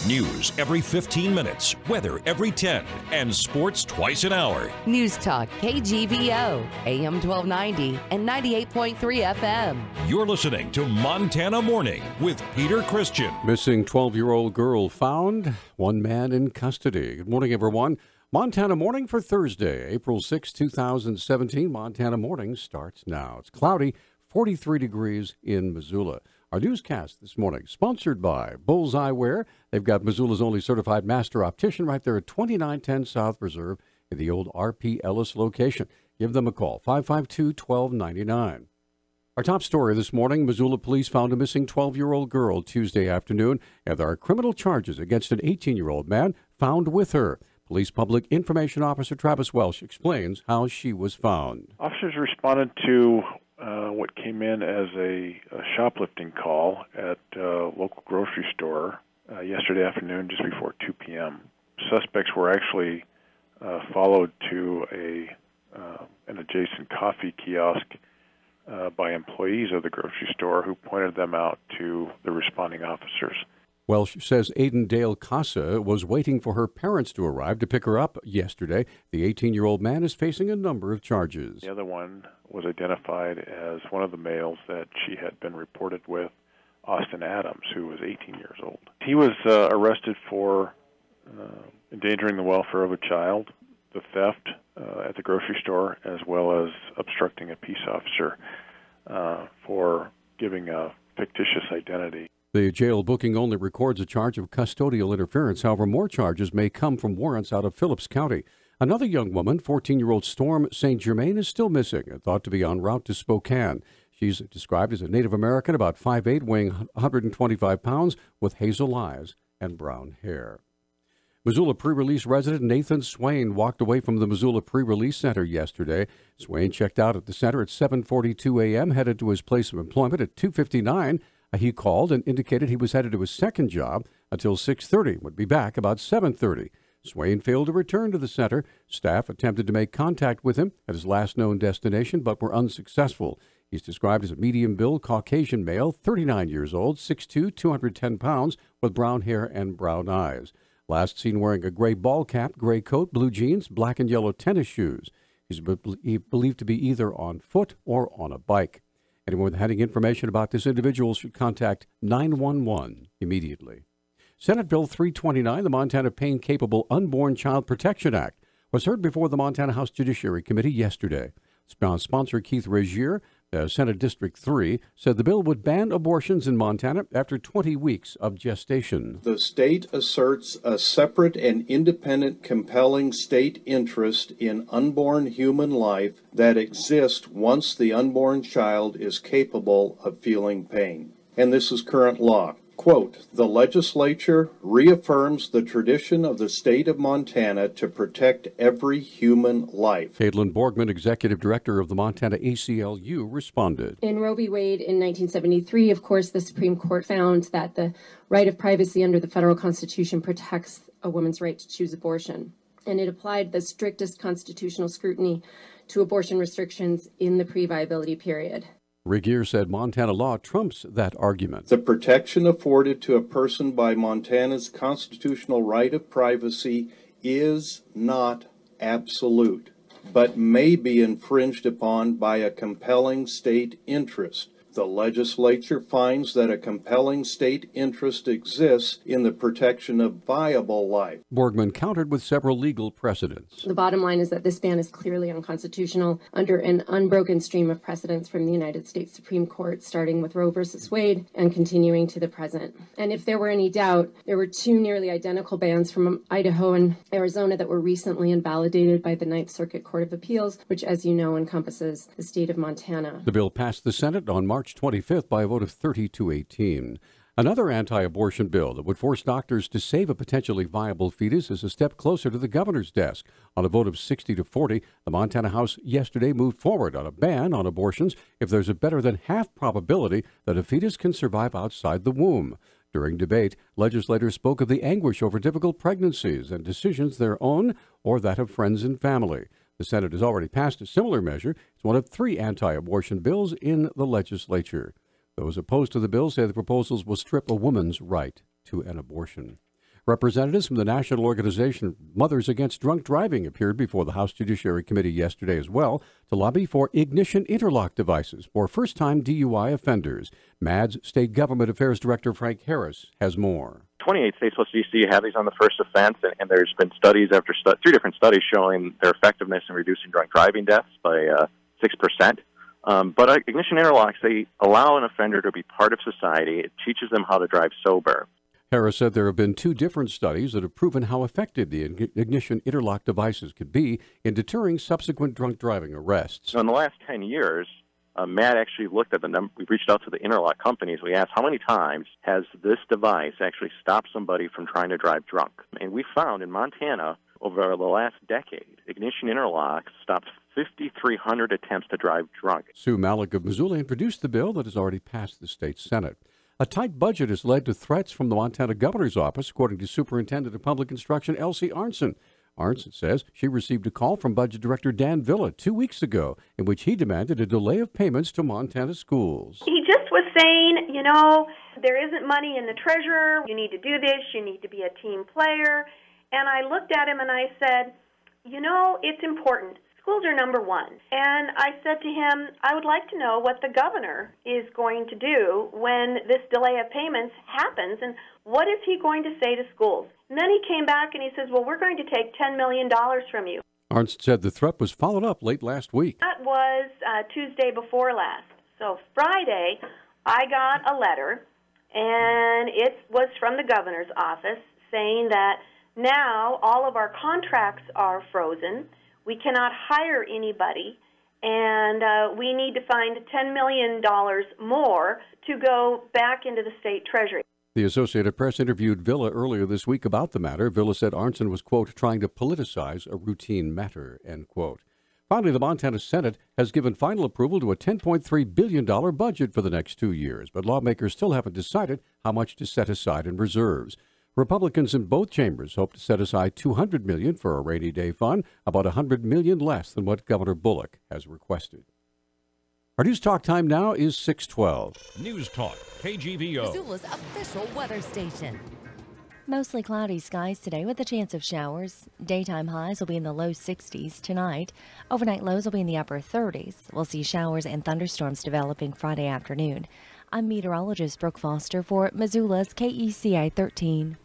News every 15 minutes, weather every 10, and sports twice an hour. Newstalk, KGVO, AM 1290 and 98.3 FM. You're listening to Montana Morning with Peter Christian. Missing 12-year-old girl found, one man in custody. Good morning, everyone. Montana Morning for Thursday, April 6, 2017. Montana Morning starts now. It's cloudy, 43 degrees in Missoula. Our newscast this morning, sponsored by Bullseye Wear. They've got Missoula's only certified master optician right there at 2910 South Reserve in the old R.P. Ellis location. Give them a call, 552-1299. Our top story this morning, Missoula police found a missing 12-year-old girl Tuesday afternoon, and there are criminal charges against an 18-year-old man found with her. Police Public Information Officer Travis Welsh explains how she was found. Officers responded to what came in as a shoplifting call at a local grocery store yesterday afternoon just before 2 p.m. Suspects were actually followed to an adjacent coffee kiosk by employees of the grocery store who pointed them out to the responding officers. Welsh says Aiden Dale Casa was waiting for her parents to arrive to pick her up yesterday. The 18-year-old man is facing a number of charges. The other one was identified as one of the males that she had been reported with, Austin Adams, who was 18 years old. He was arrested for endangering the welfare of a child, the theft at the grocery store, as well as obstructing a peace officer for giving a fictitious identity. The jail booking only records a charge of custodial interference. However, more charges may come from warrants out of Phillips County. Another young woman, 14-year-old Storm St. Germain, is still missing and thought to be en route to Spokane. She's described as a Native American, about 5'8", weighing 125 pounds, with hazel eyes and brown hair. Missoula pre-release resident Nathan Swain walked away from the Missoula pre-release center yesterday. Swain checked out at the center at 7:42 a.m., headed to his place of employment at 2:59. He called and indicated he was headed to his second job until 6:30, would be back about 7:30. Swain failed to return to the center. Staff attempted to make contact with him at his last known destination, but were unsuccessful. He's described as a medium-build Caucasian male, 39 years old, 6'2", 210 pounds, with brown hair and brown eyes. Last seen wearing a gray ball cap, gray coat, blue jeans, black and yellow tennis shoes. He's believed to be either on foot or on a bike. Anyone having information about this individual should contact 911 immediately. Senate Bill 329, the Montana Pain-Capable Unborn Child Protection Act, was heard before the Montana House Judiciary Committee yesterday. Sponsor Keith Regier, Senate District 3, said the bill would ban abortions in Montana after 20 weeks of gestation. The state asserts a separate and independent compelling state interest in unborn human life that exists once the unborn child is capable of feeling pain. And this is current law. Quote, the legislature reaffirms the tradition of the state of Montana to protect every human life. Caitlin Borgman, executive director of the Montana ACLU, responded. In Roe v. Wade in 1973, of course, the Supreme Court found that the right of privacy under the federal Constitution protects a woman's right to choose abortion. And it applied the strictest constitutional scrutiny to abortion restrictions in the pre-viability period. Regier said Montana law trumps that argument. The protection afforded to a person by Montana's constitutional right of privacy is not absolute, but may be infringed upon by a compelling state interest. The legislature finds that a compelling state interest exists in the protection of viable life. Borgman countered with several legal precedents. The bottom line is that this ban is clearly unconstitutional under an unbroken stream of precedents from the United States Supreme Court, starting with Roe v. Wade and continuing to the present. And if there were any doubt, there were two nearly identical bans from Idaho and Arizona that were recently invalidated by the Ninth Circuit Court of Appeals, which, as you know, encompasses the state of Montana. The bill passed the Senate on March 25th by a vote of 30-18. Another anti-abortion bill that would force doctors to save a potentially viable fetus is a step closer to the governor's desk. On a vote of 60-40, the Montana House yesterday moved forward on a ban on abortions if there's a better than half probability that a fetus can survive outside the womb. During debate, legislators spoke of the anguish over difficult pregnancies and decisions their own or that of friends and family. The Senate has already passed a similar measure. It's one of 3 anti-abortion bills in the legislature. Those opposed to the bill say the proposals will strip a woman's right to an abortion. Representatives from the national organization Mothers Against Drunk Driving appeared before the House Judiciary Committee yesterday as well to lobby for ignition interlock devices for first-time DUI offenders. MAD's State Government Affairs Director Frank Harris has more. 28 states plus D.C. have these on the first offense, and there's been studies after three different studies showing their effectiveness in reducing drunk driving deaths by 6%. But ignition interlocks, they allow an offender to be part of society. It teaches them how to drive sober. Harris said there have been 2 different studies that have proven how effective the ignition interlock devices could be in deterring subsequent drunk driving arrests. So in the last 10 years, Matt actually looked at the number. We reached out to the interlock companies. We asked how many times has this device actually stopped somebody from trying to drive drunk. And we found in Montana over the last decade, ignition interlocks stopped 5,300 attempts to drive drunk. Sue Malik of Missoula introduced the bill that has already passed the state Senate. A tight budget has led to threats from the Montana governor's office, according to Superintendent of Public Instruction Elsie Arnson. Arnson says she received a call from Budget Director Dan Villa 2 weeks ago in which he demanded a delay of payments to Montana schools. He just was saying, there isn't money in the treasurer. You need to do this. You need to be a team player. And I looked at him and I said, it's important. Schools are number one. And I said to him, I would like to know what the governor is going to do when this delay of payments happens, and what is he going to say to schools? And then he came back and he says, well, we're going to take $10 million from you. Arnson said the threat was followed up late last week. That was Tuesday before last. So Friday, I got a letter, and it was from the governor's office saying that now all of our contracts are frozen. We cannot hire anybody, and we need to find $10 million more to go back into the state treasury. The Associated Press interviewed Villa earlier this week about the matter. Villa said Arnson was, quote, trying to politicize a routine matter, end quote. Finally, the Montana Senate has given final approval to a $10.3 billion budget for the next 2 years, but lawmakers still haven't decided how much to set aside in reserves. Republicans in both chambers hope to set aside $200 million for a rainy day fund, about $100 million less than what Governor Bullock has requested. Our news talk time now is 6:12. Newstalk, KGVO. Missoula's official weather station. Mostly cloudy skies today with a chance of showers. Daytime highs will be in the low 60s tonight. Overnight lows will be in the upper 30s. We'll see showers and thunderstorms developing Friday afternoon. I'm meteorologist Brooke Foster for Missoula's KECI 13.